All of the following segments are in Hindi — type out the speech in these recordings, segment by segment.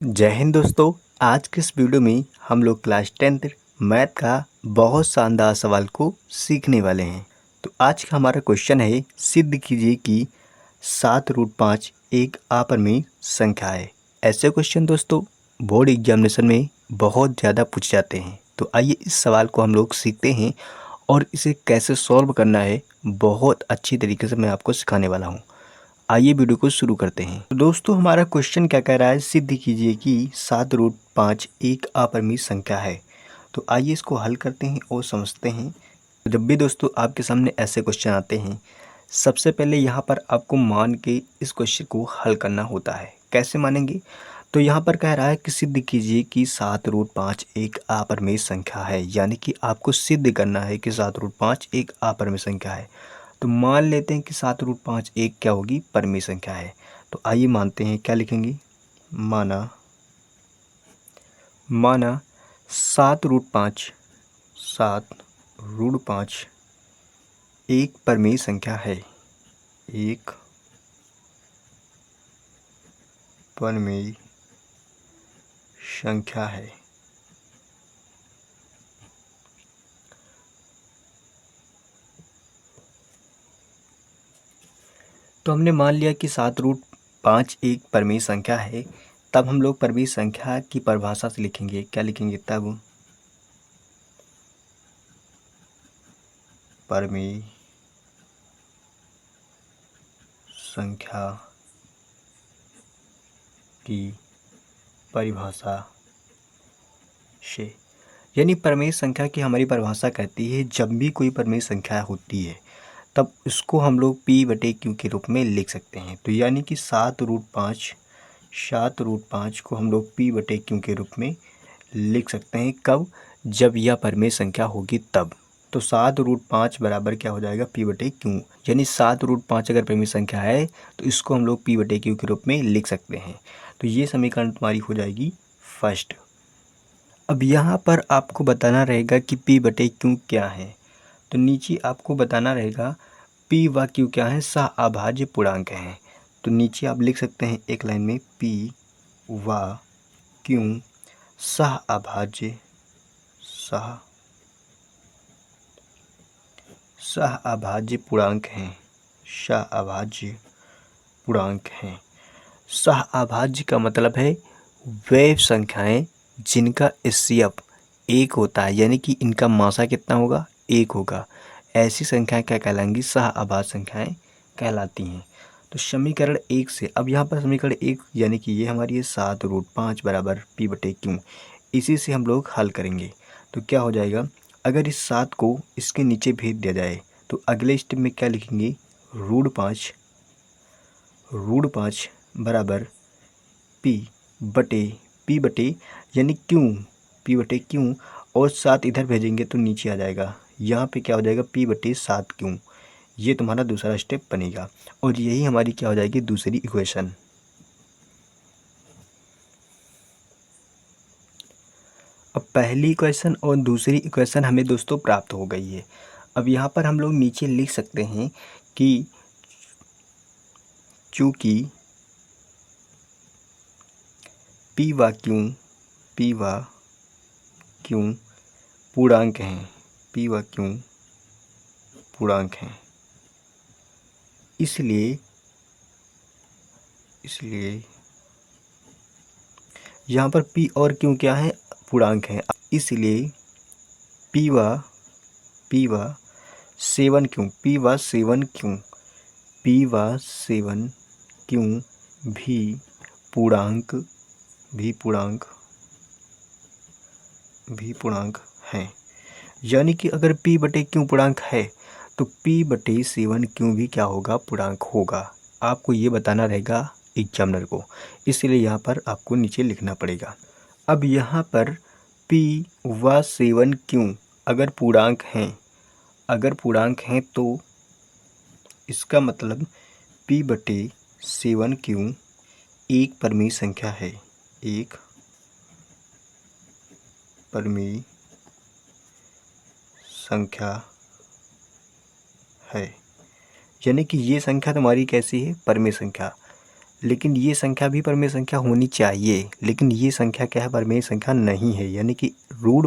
जय हिंद दोस्तों। आज के इस वीडियो में हम लोग क्लास 10th मैथ का बहुत शानदार सवाल को सीखने वाले हैं। तो आज का हमारा क्वेश्चन है, सिद्ध कीजिए कि 7√5 एक अपरिमेय संख्या है। ऐसे क्वेश्चन दोस्तों बोर्ड एग्जामिनेशन में बहुत ज़्यादा पूछे जाते हैं। तो आइए इस सवाल को हम लोग सीखते हैं और इसे कैसे सॉल्व करना है बहुत अच्छी तरीके से मैं आपको सिखाने वाला हूँ। आइए वीडियो को शुरू करते हैं। तो दोस्तों हमारा क्वेश्चन क्या कह रहा है, सिद्ध कीजिए कि 7√5 एक अपरिमेय संख्या है। तो आइए इसको हल करते हैं और समझते हैं। तो जब भी दोस्तों आपके सामने ऐसे क्वेश्चन आते हैं, सबसे पहले यहाँ पर आपको मान के इस क्वेश्चन को हल करना होता है। कैसे मानेंगे? तो यहाँ पर कह रहा है कि सिद्ध कीजिए कि 7√5 एक अपरिमेय संख्या है, यानी कि आपको सिद्ध करना है कि 7√5 एक अपरिमेय संख्या है। तो मान लेते हैं कि 7√5 एक क्या होगी, परिमेय संख्या है। तो आइए मानते हैं, क्या लिखेंगे? माना 7√5 एक परिमेय संख्या है। एक परिमेय संख्या है। तो हमने मान लिया कि 7√5 एक परिमेय संख्या है। तब हम लोग परिमेय संख्या की परिभाषा से लिखेंगे। क्या लिखेंगे? तब परिमेय संख्या की परिभाषा से, यानी परिमेय संख्या की हमारी परिभाषा कहती है जब भी कोई परिमेय संख्या होती है तब इसको हम लोग P/Q के रूप में लिख सकते हैं। तो यानी कि 7√5 को हम लोग P/Q के रूप में लिख सकते हैं। कब? जब यह परिमेय संख्या होगी तब। तो 7√5 बराबर क्या हो जाएगा? P/Q। यानी 7√5 अगर परिमेय संख्या है तो इसको हम लोग P/Q के रूप में लिख सकते हैं। तो ये समीकरण तुम्हारी हो जाएगी फर्स्ट। अब यहाँ पर आपको बताना रहेगा कि P/Q क्या है। तो नीचे आपको बताना रहेगा P व Q क्या है, सह अभाज्य पूर्णांक हैं। तो नीचे आप लिख सकते हैं एक लाइन में, P व Q सह अभाज्य पूर्णांक हैं। सह अभाज्य पूर्णांक हैं। सह अभाज्य का मतलब है वे संख्याएं जिनका HCF 1 होता है, यानी कि इनका मासा कितना होगा? 1 होगा। ऐसी संख्याएं क्या कहलाएंगी? सह अभाज्य संख्याएं कहलाती हैं। तो समीकरण 1 से, अब यहाँ पर समीकरण 1 यानी कि ये हमारी है 7√5 बराबर P/Q। इसी से हम लोग हल करेंगे। तो क्या हो जाएगा? अगर इस 7 को इसके नीचे भेज दिया जाए तो अगले स्टेप में क्या लिखेंगे? √5 बराबर P/, यानी P/Q, और 7 इधर भेजेंगे तो नीचे आ जाएगा। यहाँ पे क्या हो जाएगा? P/7Q। ये तुम्हारा दूसरा स्टेप बनेगा और यही हमारी क्या हो जाएगी? दूसरी इक्वेशन। अब पहली इक्वेशन और दूसरी इक्वेशन हमें दोस्तों प्राप्त हो गई है। अब यहाँ पर हम लोग नीचे लिख सकते हैं कि चूँकि P व Q पूर्णांक हैं, P व Q पूर्णांक हैं, इसलिए यहाँ पर P और Q क्या है? पूर्णांक हैं। इसलिए P व 7Q भी पूर्णांक हैं। यानी कि अगर P/Q पूर्णांक है तो P/7Q भी क्या होगा? पूर्णांक होगा। आपको ये बताना रहेगा एग्जामिनर को, इसलिए यहाँ पर आपको नीचे लिखना पड़ेगा। अब यहाँ पर P व 7Q अगर पूर्णांक हैं तो इसका मतलब P/7Q एक परिमेय संख्या है। एक परिमेय संख्या है, यानी कि ये संख्या तुम्हारी कैसी है? परिमेय संख्या। लेकिन ये संख्या भी परिमेय संख्या होनी चाहिए, लेकिन ये संख्या क्या है, परिमेय संख्या नहीं है। यानी कि रूट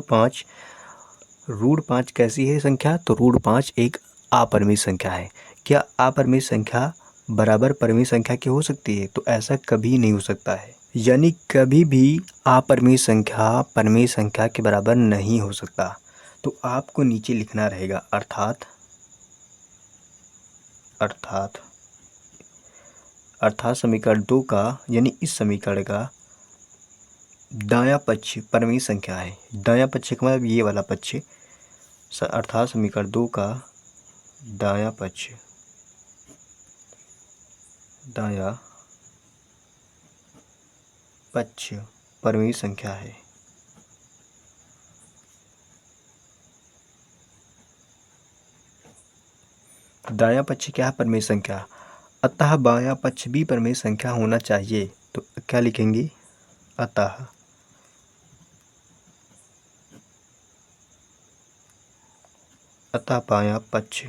5 कैसी है संख्या, तो रूट 5 एक अपरिमेय संख्या है। क्या अपरिमेय संख्या बराबर परिमेय संख्या की हो सकती है, तो ऐसा कभी नहीं हो सकता है। यानी कभी भी अपरिमेय संख्या परिमेय संख्या के बराबर नहीं हो सकता। तो आपको नीचे लिखना रहेगा अर्थात समीकरण 2 का, यानी इस समीकरण का दायां पक्ष परिमेय संख्या है। दायां पक्ष का मतलब ये वाला पक्ष, अर्थात समीकरण 2 का दायां पक्ष परिमेय संख्या है। दायां पक्ष क्या है, परिमेय संख्या, अतः बायां पक्ष भी परिमेय संख्या होना चाहिए। तो क्या लिखेंगे, अतः बायां पक्ष,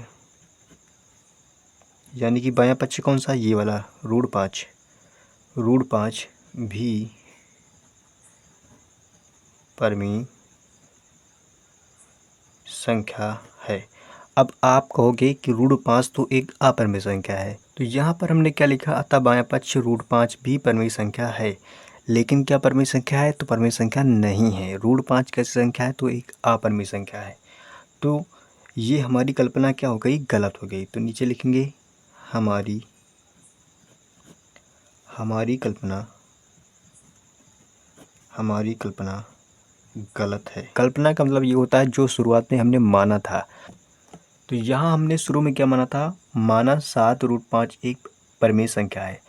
यानी कि बायां पक्ष कौन सा, ये वाला रूट 5 भी परिमेय संख्या है। अब आप कहोगे कि रूट 5 तो एक अपरिमेय संख्या है, तो यहाँ पर हमने क्या लिखा, अतः बायां पक्ष रूट 5 भी परिमेय संख्या है। लेकिन क्या परिमेय संख्या है, तो परिमेय संख्या नहीं है। रूट 5 कैसी संख्या है, तो एक अपरिमेय संख्या है। तो ये हमारी कल्पना क्या हो गई, गलत हो गई। तो नीचे लिखेंगे हमारी कल्पना गलत है। कल्पना का मतलब ये होता है जो शुरुआत में हमने माना था। तो यहाँ हमने शुरू में क्या माना था, माना 7 रूट 5 एक परिमेय संख्या है।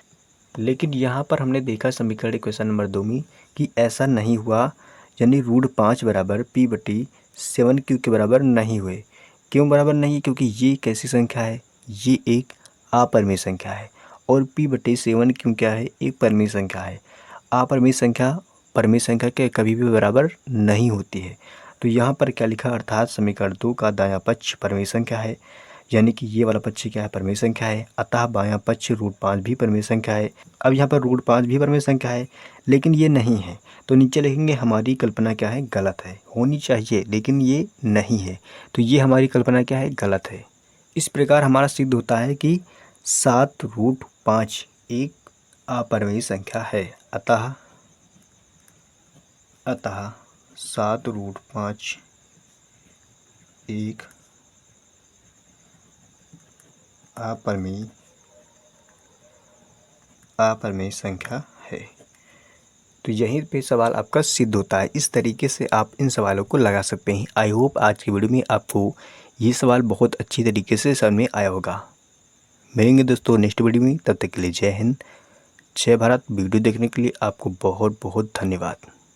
लेकिन यहाँ पर हमने देखा समीकरण इक्वेशन नंबर 2 में कि ऐसा नहीं हुआ, यानी रूट 5 बराबर p/7q के बराबर नहीं हुए। क्यों बराबर नहीं, क्योंकि ये कैसी संख्या है, ये एक अपरिमेय संख्या है। और p/7q क्या है, एक परिमेय संख्या है। अपरिमेय संख्या परिमेय संख्या के कभी भी बराबर नहीं होती है। तो यहाँ पर क्या लिखा, अर्थात समीकरण 2 का दायां पक्ष परिमेय संख्या है। यानी कि ये वाला पक्ष क्या है, परिमेय संख्या है। अतः बायां पक्ष रूट 5 भी परिमेय संख्या है। अब यहाँ पर रूट 5 भी परिमेय संख्या है, लेकिन ये नहीं है। तो नीचे लिखेंगे हमारी कल्पना क्या है, गलत है। होनी चाहिए लेकिन ये नहीं है, तो ये हमारी कल्पना क्या है, गलत है। इस प्रकार हमारा सिद्ध होता है कि 7 रूट 5 एक अपरिमेय संख्या है। अतः 7 रूट 5 एक अपरिमेय संख्या है। तो यहीं पे सवाल आपका सिद्ध होता है। इस तरीके से आप इन सवालों को लगा सकते हैं। आई होप आज की वीडियो में आपको ये सवाल बहुत अच्छी तरीके से समझ में आया होगा। मिलेंगे दोस्तों नेक्स्ट वीडियो में, तब तक के लिए जय हिंद, जय भारत। वीडियो देखने के लिए आपको बहुत बहुत धन्यवाद।